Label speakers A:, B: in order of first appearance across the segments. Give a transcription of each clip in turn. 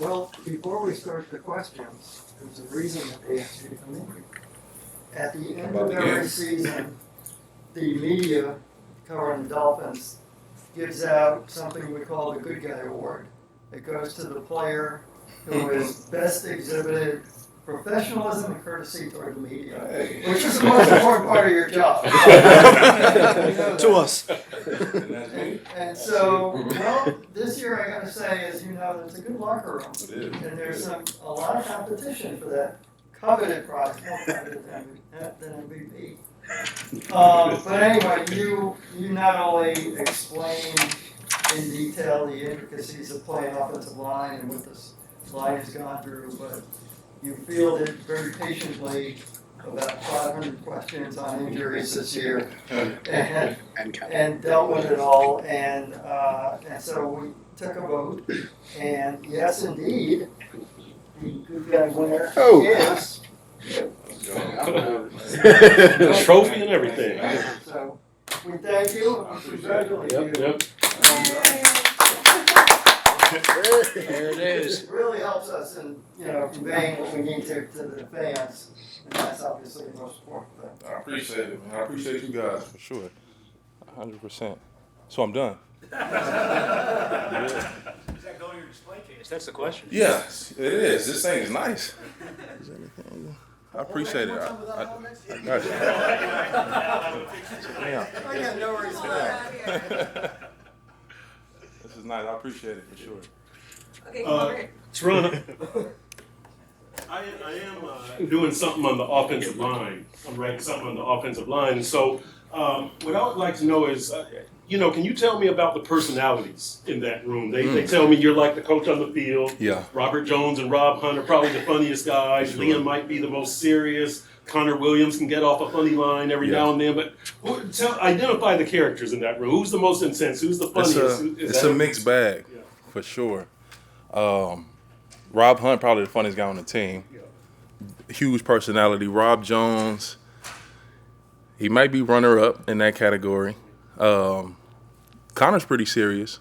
A: Well, before we start the questions, there's a reason that they asked you to come in. At the end of every season, the media covering the Dolphins gives out something we call the Good Guy Award. It goes to the player who has best exhibited professionalism and courtesy toward the media, which is the most important part of your job.
B: To us.
A: And so, well, this year I gotta say, as you know, there's a good locker room. And there's a lot of competition for that coveted prize, more coveted than MVP. But anyway, you not only explain in detail the intricacies of playing offensive line and what this line has gone through, but you fielded very patiently about 500 questions on injuries this year and dealt with it all. And so we took a vote, and yes, indeed, the good guy winner is.
C: The trophy and everything.
A: So we thank you and congratulate you.
C: Yep.
B: There it is.
A: It really helps us in conveying what we need to the fans, and that's obviously the most important thing.
D: I appreciate it, man. I appreciate you guys for sure. 100%. So I'm done.
B: Does that go in your display case? That's the question.
D: Yes, it is. This thing is nice. I appreciate it. I got you. Yeah.
A: I got no reason to.
D: This is nice. I appreciate it for sure.
E: Okay,
C: Terron, I am doing something on the offensive line. I'm writing something on the offensive line. And so what I would like to know is, can you tell me about the personalities in that room? They tell me you're like the coach on the field.
D: Yeah.
C: Robert Jones and Rob Hunt are probably the funniest guys.
D: Sure.
C: Liam might be the most serious. Connor Williams can get off a funny line every now and then. But identify the characters in that room. Who's the most intense? Who's the funniest?
D: It's a mixed bag, for sure. Rob Hunt, probably the funniest guy on the team. Yeah. Huge personality. Rob Jones, he might be runner-up in that category. Connor's pretty serious.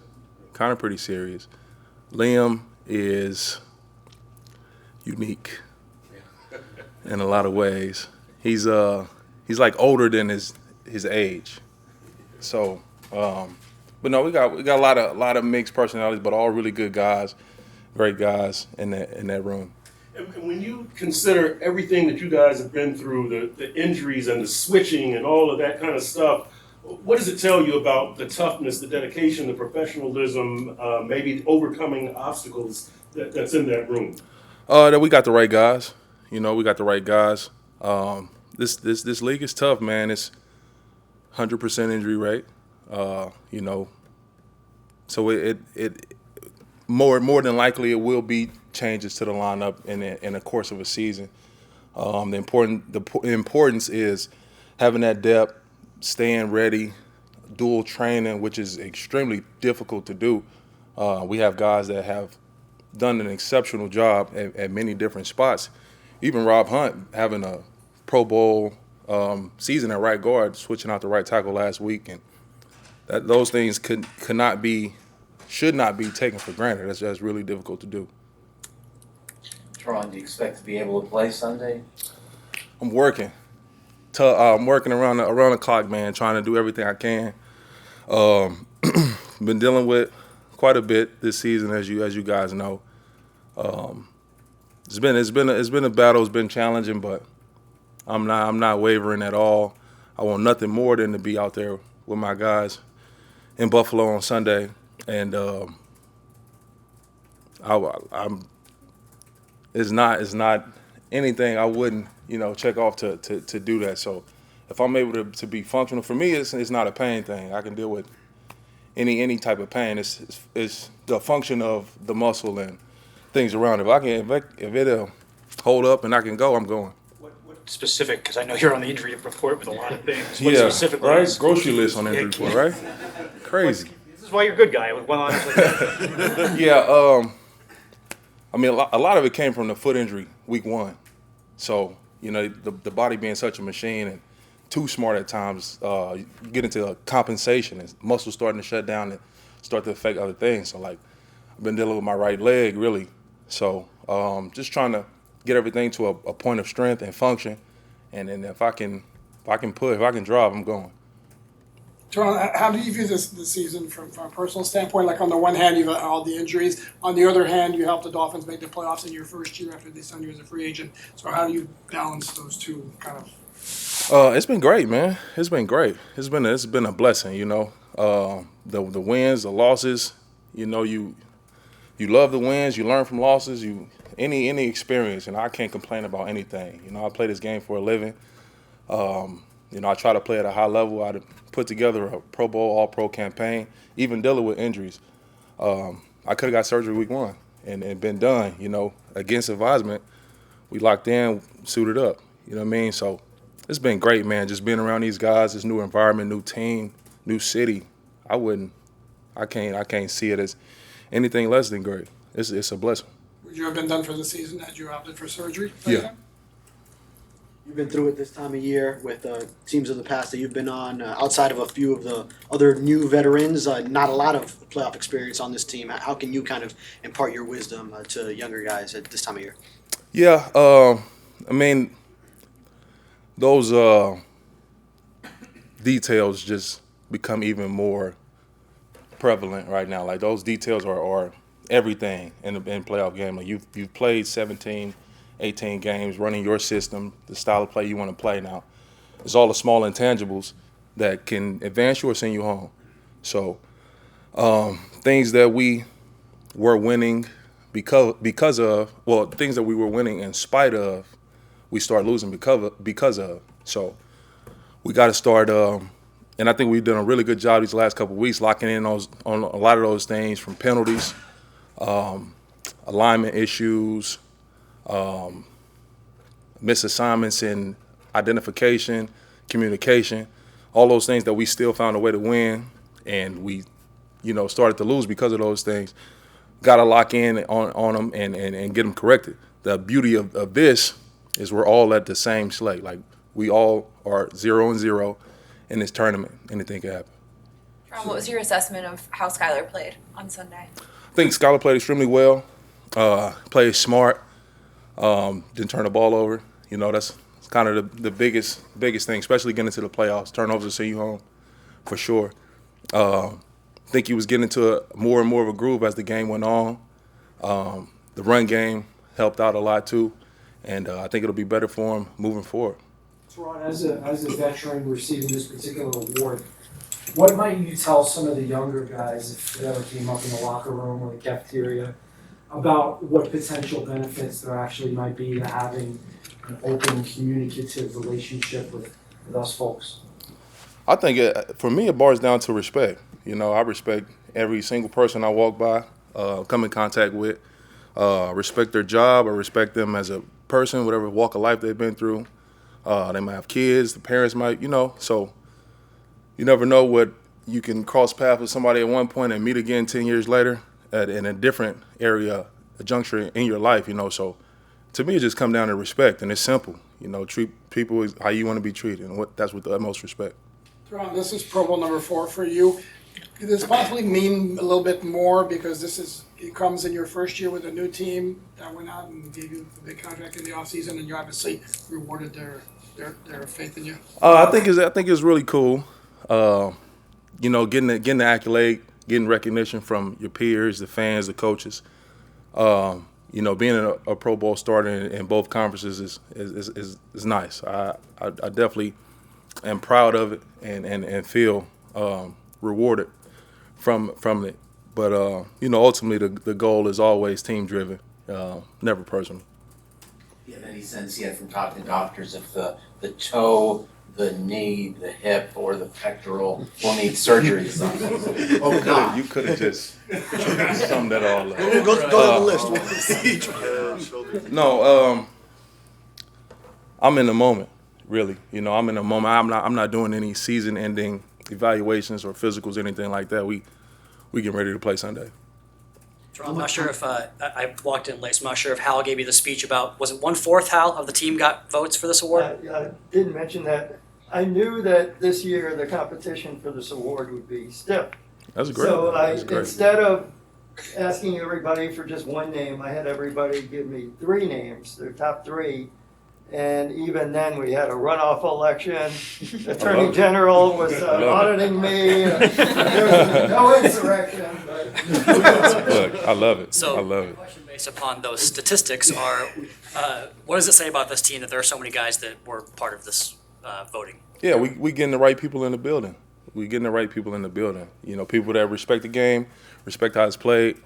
D: Liam is unique in a lot of ways. He's like older than his age. So, but no, we got a lot of mixed personalities, but all really good guys, great guys in that room.
C: And when you consider everything that you guys have been through, the injuries and the switching and all of that kind of stuff, what does it tell you about the toughness, the dedication, the professionalism, maybe overcoming obstacles that's in that room?
D: That we got the right guys. We got the right guys. This league is tough, man. It's 100% injury rate. So it more than likely it will be changes to the lineup in the course of a season. The importance is having that depth, staying ready, dual training, which is extremely difficult to do. We have guys that have done an exceptional job at many different spots. Even Rob Hunt having a Pro Bowl season at right guard, switching out the right tackle last week, and those things should not be taken for granted. That's just really difficult to do.
F: Terron, do you expect to be able to play Sunday?
D: I'm working. I'm working around the clock, man, trying to do everything I can. Been dealing with quite a bit this season, as you guys know. It's been a battle. It's been challenging, but I'm not wavering at all. I want nothing more than to be out there with my guys in Buffalo on Sunday, and it's not anything I wouldn't check off to do that. So if I'm able to be functional, for me it's not a pain thing. I can deal with any type of pain. It's the function of the muscle and things around it. If it'll hold up and I can go, I'm going.
B: What specific? Because I know you're on the injury report with a lot of things. What
D: Yeah,
B: specifically?
D: right. Grocery list on the injury report, right? Crazy.
B: This is why you're a good guy with one line like that.
D: Yeah. I mean, a lot of it came from the foot injury week 1. So the body being such a machine and too smart at times, you get into a compensation and muscles starting to shut down and start to affect other things. So I've been dealing with my right leg really So just trying to get everything to a point of strength and function. And then if I can drive, I'm going.
G: Terron, how do you view this season from a personal standpoint? Like on the one hand, you've had all the injuries. On the other hand, you helped the Dolphins make the playoffs in your first year after they signed you as a free agent. So how do you balance those two kind of?
D: It's been great, man. It's been great. It's been a blessing, you know. The wins, the losses, you know, you love the wins, you learn from losses, any experience, and I can't complain about anything. You know, I play this game for a living. You know, I try to play at a high level. I put together a Pro Bowl, All-Pro campaign, even dealing with injuries. I could have got surgery week 1 and been done, you know. Against advisement, we locked in, suited up, you know what I mean? So it's been great, man, just being around these guys, this new environment, new team, new city. I can't see it as anything less than great. It's a blessing.
G: Would you have been done for the season had you opted for surgery?
D: Yeah.
H: You've been through it this time of year with teams of the past that you've been on. Outside of a few of the other new veterans, not a lot of playoff experience on this team. How can you kind of impart your wisdom to younger guys at this time of year?
D: Yeah, I mean, those details just become even more prevalent right now. Like those details are everything in the playoff game. Like you've played 17, 18 games, running your system, the style of play you want to play now. It's all the small intangibles that can advance you or send you home. So things that we were winning because of, well, things that we were winning in spite of, we start losing because of. So we got to start, and I think we've done a really good job these last couple of weeks locking in on a lot of those things, from penalties, alignment issues, misassignments in identification, communication, all those things that we still found a way to win, and we, you know, started to lose because of those things. Got to lock in on them and get them corrected. The beauty of this is we're all at the same slate. Like, we all are 0-0 in this tournament. Anything can happen.
E: Terron, what was your assessment of how Skylar played on Sunday?
D: I think Skylar played extremely well. Played smart. Didn't turn the ball over. You know, that's kind of the biggest thing, especially getting into the playoffs. Turnovers will send you home, for sure. I think he was getting into more and more of a groove as the game went on. The run game helped out a lot too, and I think it'll be better for him moving forward.
I: Terron, as a veteran receiving this particular award, what might you tell some of the younger guys, if it ever came up in the locker room or the cafeteria, about what potential benefits there actually might be to having an open, communicative relationship with us folks?
D: I think for me, it boils down to respect. You know, I respect every single person I walk by, come in contact with, respect their job, or respect them as a person, whatever walk of life they've been through. They might have kids, the parents might, you know, so you never know what you can cross paths with somebody at one point and meet again 10 years later in a different area, a juncture in your life, you know. So to me, it just comes down to respect, and it's simple. You know, treat people how you want to be treated, and that's with the utmost respect.
G: Terron, this is Pro Bowl number 4 for you. Could this possibly mean a little bit more because it comes in your first year with a new team that went out and gave you a big contract in the offseason, and you obviously rewarded their faith in you?
D: I think it's really cool. You know, getting the accolade, getting recognition from your peers, the fans, the coaches. You know, being a Pro Bowl starter in both conferences is nice. I definitely am proud of it and feel rewarded from it. But you know, ultimately the goal is always team driven, never personal.
F: Do you have any sense yet from talking to doctors if the toe, the knee, the hip, or the pectoral will need surgery?
D: You could have just summed that all up.
H: Go to the list.
D: No, I'm in the moment, really. You know, I'm in the moment. I'm not doing any season-ending evaluations or physicals, anything like that. We get ready to play Sunday.
J: I'm not sure if I walked in late, so I'm not sure if Hal gave you the speech about, was it 1/4, Hal, of the team got votes for this award?
A: I didn't mention that. I knew that this year the competition for this award would be stiff.
D: That's great.
A: So
D: That's great.
A: instead of asking everybody for just one name. I had everybody give me 3 names, their top 3. And even then, we had a runoff election. Attorney General was auditing me. There was no insurrection.
D: Look, I love it.
J: So,
D: I love it.
J: question based upon those statistics are, what does it say about this team that there are so many guys that were part of this voting?
D: Yeah, we getting the right people in the building. We getting the right people in the building. You know, people that respect the game, respect how it's played,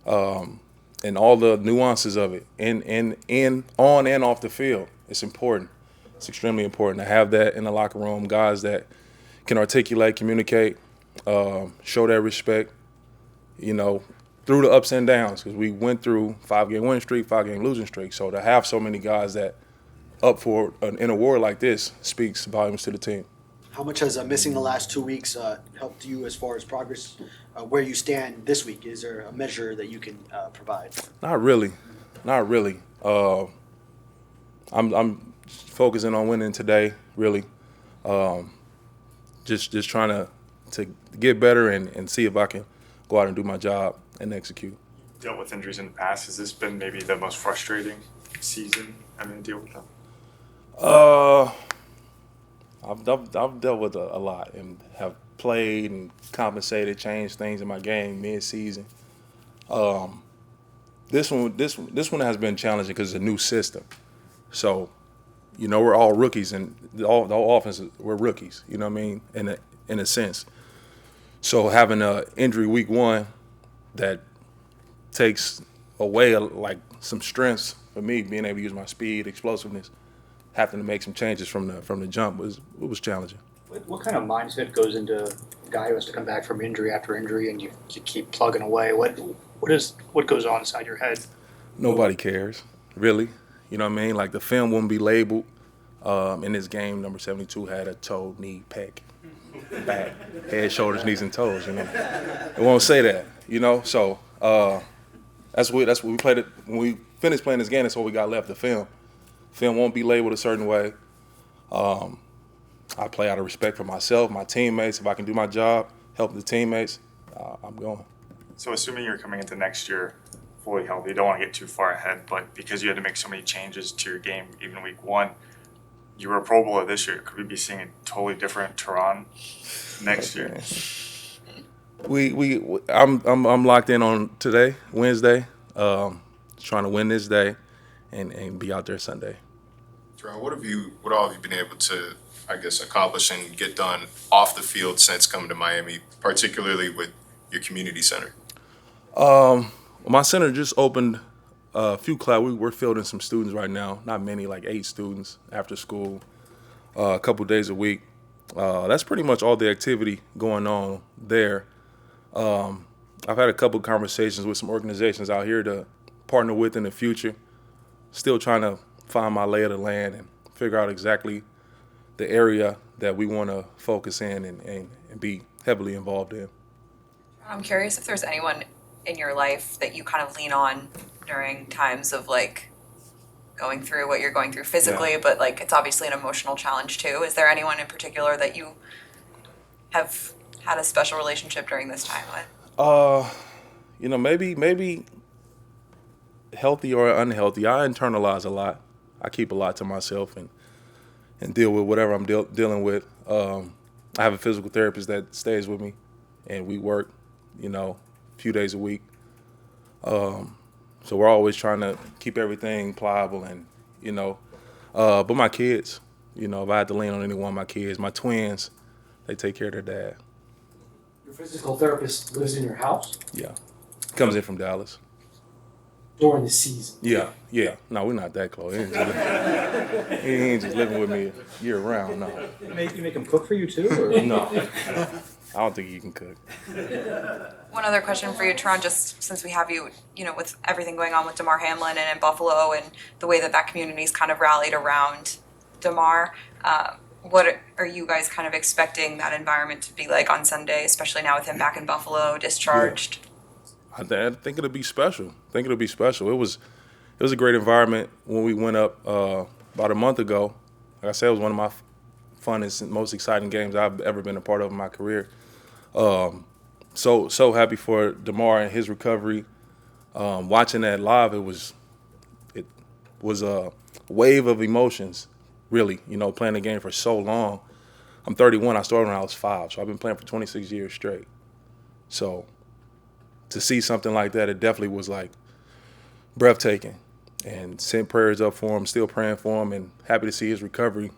D: and all the nuances of it, in on and off the field. It's important. It's extremely important to have that in the locker room. Guys that can articulate, communicate, show that respect. You know, through the ups and downs, because we went through 5-game winning streak, 5-game losing streak. So to have so many guys that up for an award like this speaks volumes to the team.
H: How much has missing the last 2 weeks helped you as far as progress? Where you stand this week? Is there a measure that you can provide?
D: Not really. I'm focusing on winning today, really. Just trying to get better and see if I can go out and do my job and execute.
K: Dealt with injuries in the past. Has this been maybe the most frustrating season having to deal with them?
D: I've dealt with a lot and have played and compensated, changed things in my game mid-season. This one has been challenging because it's a new system. So, you know, we're all rookies, and the whole offense, we're rookies. You know what I mean? In a sense. So having an injury week 1 that takes away like some strengths for me, being able to use my speed, explosiveness, having to make some changes from the jump was challenging.
B: What kind of mindset goes into a guy who has to come back from injury after injury and you keep plugging away? What goes on inside your head?
D: Nobody cares, really. You know what I mean? Like the film wouldn't be labeled. In this game, number 72 had a toe, knee, pec, back, head, shoulders, knees, and toes. You know, it won't say that. You know, so that's what we played it when we finished playing this game. That's what we got left. The film. Film won't be labeled a certain way. I play out of respect for myself, my teammates. If I can do my job, help the teammates, I'm going.
K: So assuming you're coming into next year fully healthy, you don't want to get too far ahead, but because you had to make so many changes to your game, even week 1, you were a Pro Bowler this year. Could we be seeing a totally different Terron next year?
D: I'm locked in on today, Wednesday, trying to win this day and be out there Sunday.
L: Terron, what all have you been able to, I guess, accomplish and get done off the field since coming to Miami, particularly with your community center?
D: My center just opened a few classes. We're fielding some students right now, not many, like 8 students after school, a couple days a week. That's pretty much all the activity going on there. I've had a couple conversations with some organizations out here to partner with in the future. Still trying to find my lay of the land and figure out exactly the area that we want to focus in and be heavily involved in.
E: I'm curious if there's anyone in your life that you kind of lean on during times of like going through what you're going through physically, but like it's obviously an emotional challenge too. Is there anyone in particular that you have had a special relationship during this time with?
D: You know, maybe healthy or unhealthy. I internalize a lot. I keep a lot to myself and deal with whatever I'm dealing with. I have a physical therapist that stays with me, and we work, you know, a few days a week. So we're always trying to keep everything pliable and, you know. But my kids, you know, if I had to lean on any one of my kids, my twins, they take care of their dad.
I: Your physical therapist lives in your house
D: Yeah. Comes in from Dallas.
I: during the season.
D: Yeah. No, we're not that close. He ain't just living with me year round, no.
B: You make him cook for you too? Or?
D: No. I don't think you can cook.
E: One other question for you, Terron, just since we have you, you know, with everything going on with DeMar Hamlin and in Buffalo and the way that community's kind of rallied around DeMar, what are you guys kind of expecting that environment to be like on Sunday, especially now with him back in Buffalo, discharged?
D: Yeah. I think it'll be special. It was a great environment when we went up about a month ago. Like I said, it was one of my funnest and most exciting games I've ever been a part of in my career. so happy for DeMar and his recovery. Watching that live, it was a wave of emotions, really. You know, playing the game for so long. I'm 31. I started when I was 5, so I've been playing for 26 years straight. So to see something like that, it definitely was like breathtaking. And sent prayers up for him, still praying for him, and happy to see his recovery.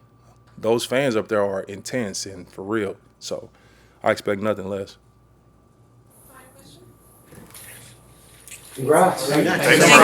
D: Those fans up there are intense and for real. So I expect nothing less.
I: Congrats.
L: Thanks, Rob.